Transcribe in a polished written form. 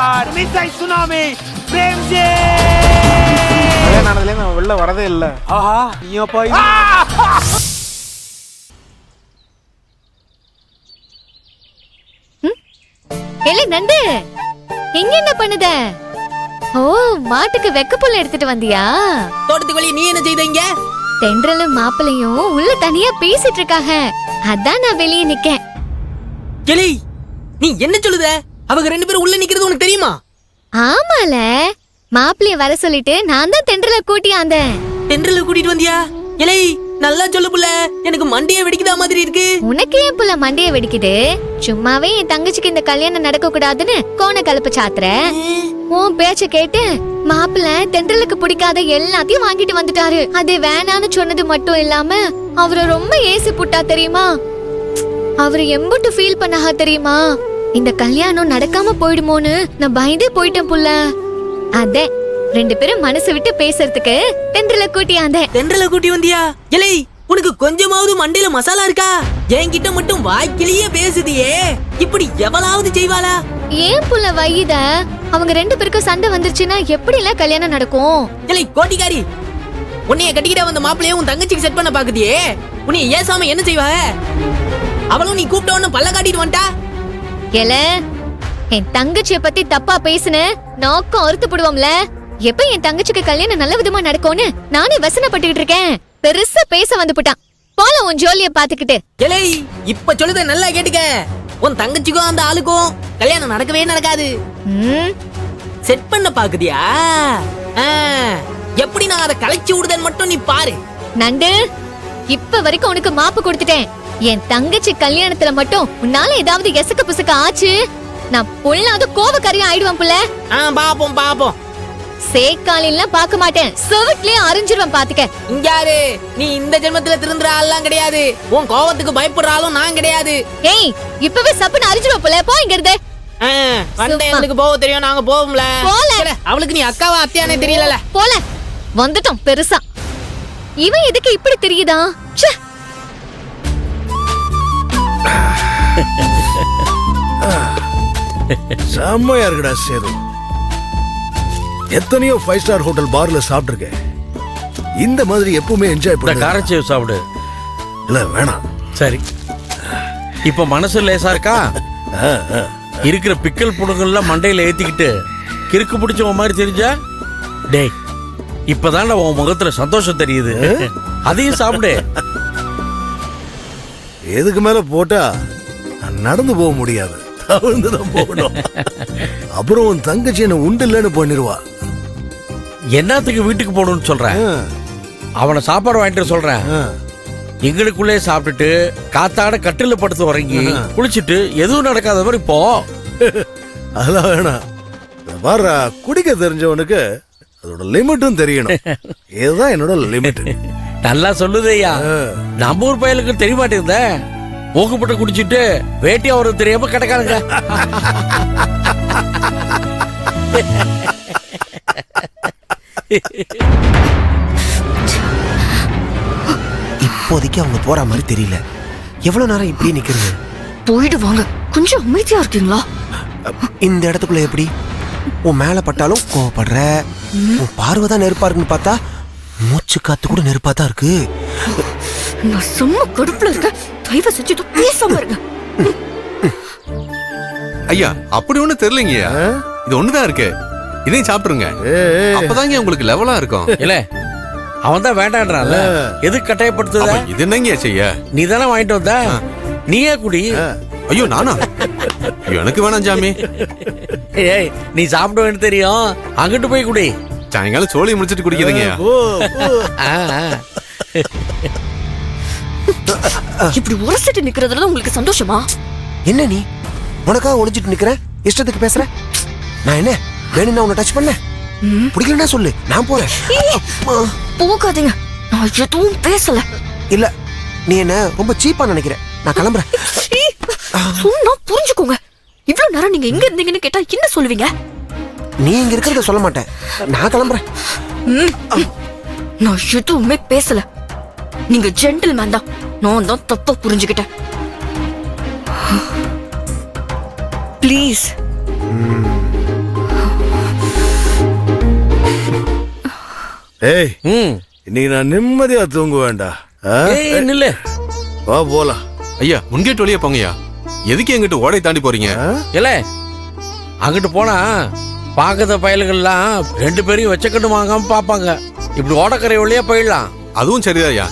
Sir மிஸ்ஸை tsunami Premji கல்யாணம் நான் வெளில வரதே இல்ல. ஆஹா நீயப்பா ஏலே நண்டு எங்க என்ன பண்ணுத? ஓ மாட்டுக்கு வெக்கப்புள்ள எடுத்துட்டு வந்தியா? தோட்டத்துக்கு வெளியே நீ என்ன செய்தீங்க? தென்றலும் மாப்பிளையும் உள்ள தனியா பேசிட்டு இருக்காங்க. அதான் நான் வெளியே நிக்கேன். கிளி நீ என்ன சொல்லுத? அவங்க ரெண்டு பேரும் உள்ள நிக்கிறது உனக்கு தெரியுமா? ஆமால மாப்பிளைய வர சொல்லிட்டு நான் தான் தென்றல கூட்டியாந்தேன். தென்றல கூட்டிட்டு வந்தியா? இலை நல்லா சொல்லு புள்ள, எனக்கு மண்டைய வெடிக்குதா மாதிரி இருக்கு. உனக்கு ஏன் புள்ள மண்டைய வெடிக்குது? சும்மாவே என் தங்கச்சிக்கு இந்த கல்யாணம் நடக்க கூடாதுன்னு கோண கலப்பு சாத்துற. உன் பேச்ச கேட்டு மாப்பிள்ள தென்றலுக்கு பிடிக்காத எல்லாத்தையும் வாங்கிட்டு வந்துட்டாரு. அது வேணான்னு சொன்னது மட்டும் இல்லாம அவரை ரொம்ப ஏசி புட்டா தெரியுமா? அவரு எம்புட்டு ஃபீல் பண்ணா தெரியுமா? இந்த கல்யாணம் நடக்காம போயிடுமோன்னு நான் பயந்தே போயிட்டேன் புள்ள. அதே ரெண்டு பேரும் மனசு விட்டு பேசுறதுக்கு தென்றல கூட்டியாந்த. தென்றல கூட்டி வந்தியா? இலை உனக்கு கொஞ்சமாவது மண்டையில மசாலா இருக்கா? என்கிட்ட மட்டும் வாய்க்கிலேயே பேசுதியே, இப்படி எவளாவது செய்வாளா? ஏன் புள்ள வையித? அவங்க ரெண்டு பேருக்கும் சண்டை வந்துருச்சுன்னா எப்படி எல்லாம் கல்யாணம் நடக்கும்? இலை கோட்டிக்காரி, உன்னைய கட்டிக்கிட்ட வந்த மாப்பிளைய உன் தங்கச்சிக்கு செட் பண்ண பாக்குதியே, உன்னைய ஏசாம என்ன செய்வா? அவளும் நீ கூப்பிட்ட உடனே பல்ல காட்டிட்டு வந்துட்டா. ஏல என் தங்கச்சிய பத்தி தப்பா பேசுன நாக்கும் அறுத்து போடுவோம்ல. எப்ப என் தங்கச்சிக்கு கல்யாணம் நல்ல விதமா நடக்கும்னு நானே வசனப்பட்டுக்கிட்டு இருக்கேன். பெருசா பேச வந்து போட்டான். போல உன் ஜோலிய பாத்துக்கிட்டு. இலை இப்ப சொல்லுத நல்லா கேட்டுக்க. உன் தங்கச்சிக்கும் அந்த ஆளுக்கும் கல்யாணம் நடக்கவே நடக்காது. செட் பண்ண பாக்குதியா? எப்படி நான் அதை கலைச்சு விடுதேன்னு மட்டும் நீ பாரு. நண்டு இப்ப வரைக்கும் உனக்கு மாப்பு கொடுத்துட்டேன். என் தங்கச்சி கல்யாணத்துல மட்டும் உன்னால ஏதாவது எசக்க புசக்க ஆச்சு, நான் பொல்லாத கோவக்காரியா ஆயிடுவேன் புள்ள. பாப்போம் பாப்போம். சேக்காலின்லாம் பாக்க மாட்டேன், செவட்லயே அரைஞ்சிருவேன் பாத்துக்க. இங்காரு நீ இந்த ஜென்மத்துல திருந்துற ஆள்லாம் கிடையாது. உன் கோவத்துக்கு பயப்படுற ஆளும் நான் கிடையாது. ஏய் இப்பவே சப்புன்னு அரைஞ்சிருவேன் புள்ள. போ இங்க இருந்து. எனக்கு போக தெரியும், நாங்க போவோம்ல. அவளுக்கு நீ அக்காவா அத்தியானே தெரியல. போல வந்துட்டோம் பெருசா. இவன் எதுக்கு இப்படி தெரியுதா? செம்மையா இருக்குடா சேது. எத்தனையோ 5 ஸ்டார் ஹோட்டல் பார்ல சாப்பிட்டுருக்கேன். இந்த மாதிரி எப்பவுமே என்ஜாய் பண்ண. காரச்சேவ் சாப்பிடு. இல்ல வேணாம். சரி இப்ப மனசு லேசா இருக்கா? இருக்கிற பிக்கல் புடுங்கள்லாம் மண்டையில ஏத்திக்கிட்டு கிறுக்கு பிடிச்சவன் மாதிரி தெரிஞ்சா? டேய் இப்பதான் உன் முகத்துல சந்தோஷம் தெரியுது. அதையும் சாப்பிடு. எதுக்கு மேல போட்டா நடந்து போக முடியாது, தவிர்த்துதான் போகணும். அப்புறம் உன் தங்கச்சி என்ன உண்டு இல்லைன்னு பண்ணிருவா. என்னத்துக்கு வீட்டுக்கு போகணும்னு சொல்றேன்? அவனை சாப்பாடு வாங்கிட்டு சொல்றேன். எங்களுக்குள்ளே சாப்பிட்டுட்டு காத்தாட கட்டில படுத்து உறங்கி குளிச்சுட்டு எதுவும் நடக்காத மாதிரி போ. அதெல்லாம் வேணாம். பாரு, குடிக்க தெரிஞ்சவனுக்கு அதோட லிமிட்டும் தெரியணும். இதுதான் என்னோட லிமிட். நல்லா சொல்லுதையா. நம்ம ஊர் பயலுக்கு தெரிய மாட்டேங்குத. மூக்குப்பட்டு குடிச்சிட்டு வேட்டியா ஒரு தெரியாம கிடக்கானுங்க. இப்போதைக்கு அவங்க போற மாதிரி தெரியல. எவ்வளவு நேரம் இப்படி நிக்கிறது? போயிடுவாங்க. கொஞ்சம் அமைதியா இருக்கீங்களா? இந்த இடத்துக்குள்ள எப்படி உன் மேல பட்டாலும் கோவப்படுற? உன் பார்வைதான் நெருப்பா இருக்குன்னு பார்த்தா மூச்சு காத்து கூட நெருப்பா தான் இருக்கு. நான் சும்மா கடுப்புல இருக்க. தயவு செஞ்சு பேசாம இருங்க. ஐயா அப்படி ஒண்ணு தெரியலங்கய்யா. இது ஒண்ணுதான் இருக்கு, இதையும் சாப்பிட்டுருங்க. அப்பதாங்க உங்களுக்கு லெவலா இருக்கும். இல்ல அவன் தான் வேண்டான்றான்ல, எதுக்கு கட்டாயப்படுத்துத? இது என்னங்க செய்ய? நீ தானே வாங்கிட்டு வந்த, நீயே குடி. ஐயோ நானா? எனக்கு வேணாம் சாமி. ஏய் நீ சாப்பிடுவேன்னு தெரியும், அங்கிட்டு போய் குடி. சாயங்காலம் சோழி முடிச்சிட்டு குடிக்குதுங்க. இப்படி உரசிட்டு நிக்கிறதுல உங்களுக்கு சந்தோஷமா? என்ன நீ உனக்காக ஒளிஞ்சிட்டு நிக்கிற? இஷ்டத்துக்கு பேசுற? நான் என்ன வேணும்னா உன்னை டச் பண்ண? பிடிக்கலன்னா சொல்லு, நான் போறேன். போகாதீங்க, நான் எதுவும் பேசல. இல்ல நீ என்ன ரொம்ப சீப்பா நினைக்கிற. நான் கிளம்புறேன். சொன்னா புரிஞ்சுக்கோங்க. இவ்வளவு நேரம் நீங்க எங்க இருந்தீங்கன்னு கேட்டா என்ன சொல்லுவீங்க? நீ இங்க இருக்கிறத சொல்ல மாட்டேன். நான் கிளம்புறேன். நான் எதுவுமே பேசல. நீங்க ஜென்டில்மேன் தான், நான் தான் தப்பா புரிஞ்சுக்கிட்டேன். ப்ளீஸ். ஏய் ம் இன்னைக்கு நான் நிம்மதியா தூங்க வேண்டாம். ஏய் நில்லு. வா போலாம். ஐயா முன்கேட் வழியா போங்கய்யா. எதுக்கு எங்கிட்ட ஓடை தாண்டி போறீங்க? இல்ல அங்கிட்டு போனா பாக்கத்த பயல்கள்லாம் 2 பேரையும் வச்சக்கட்டு வாங்காம பாப்பாங்க. இப்படி ஓடக்கரை வழியா போயிடலாம். அதுவும் சரிதாய்யா.